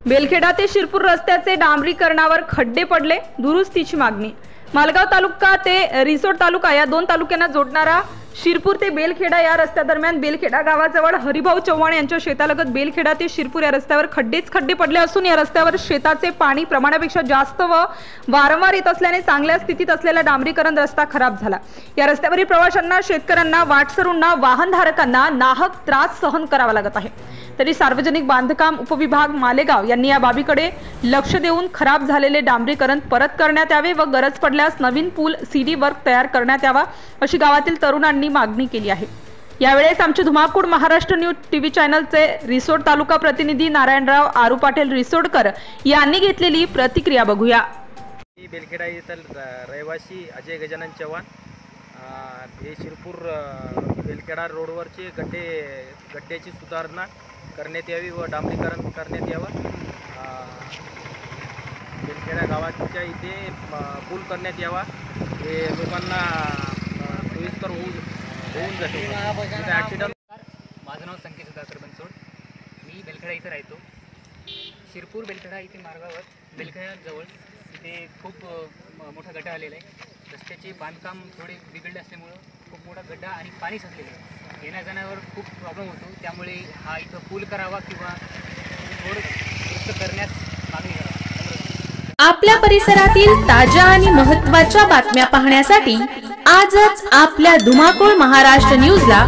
बेलखेडा ते शिरपूर रस्त्याचे डांबरीकरणावर खड्डे पडले, दुरुस्तीची मागणी। मालगाव तालुका ते रिसोड तालुका या दोन तालुक्यांना जोडणारा शिरपूर ते बेलखेडा या रस्त्यादरम्यान बेलखेडा गावाजवळ हरिभाऊ चव्हाण यांच्या शेतालगत बेलखेडा ते शिरपूर या रस्त्यावर खड्डे पडले असून या रस्त्यावर शेताचे पाणी प्रमाणापेक्षा जास्त व वारंवार येत असल्याने चांगल्या स्थितीत असलेला डांबरीकरण रस्ता खराब झाला। या रस्त्यावरील प्रवाशांना, शेतकऱ्यांना, वाटसरूंना, वाहनधारकांना नाहक त्रास सहन करावा लागत आहे। तरी सार्वजनिक बांधकाम उपविभाग मालेगाव यांनी या बाबीकडे लक्ष देऊन खराब झालेले डांबरीकरण परत करण्यात यावे व गरज पडल्यास नवीन पूल सीडी वर्क तयार करण्यात यावा अशी गावातील तरुणांनी मागणी केली आहे। यावेळेस आमचे धुमाकूळ महाराष्ट्र न्यूज टीव्ही चॅनलचे रिसोड तालुका प्रतिनिधी नारायणराव आरू पाटील रिसोडकर यांनी घेतलेली प्रतिक्रिया बघूया। बेलखेडा येथील रहिवासी अजय गजानन चव्हाण हे शिरपूर बेलखेडा रोडवरचे गड्ड्याची सुधारणा करण्यात यावी व डांबरीकरण करण्यात यावं। बेलखेडा गावाच्या इथे पूल करण्यात यावा, हे लोकांना सोयीस्कर होऊन जाते। माझं नाव संकेत सुधाकर बनसोड, मी बेलखेडा इथे राहतो। शिरपूर बेलखेडा इथे मार्गावर बेलखेड्याजवळ इथे खूप मोठा गड्डा आलेला आहे। रस्त्याचे बांधकाम थोडे बिघडले असल्यामुळं खूप मोठा गड्डा आणि पाणी साचलेलं आहे। येण्या जाण्यावर खूप प्रॉब्लेम होतो, त्यामुळे हा इथं पूल करावा किंवा रोड दुरुस्त करण्यास मागणी करावी। आपल्या परिसरातील ताज्या आणि महत्त्वाच्या बातम्या पाहण्यासाठी आजच आपल्या धुमाकूळ महाराष्ट्र न्यूजला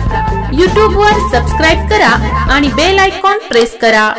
YouTube वर सबस्क्राइब करा आणि बेल आयकॉन प्रेस करा।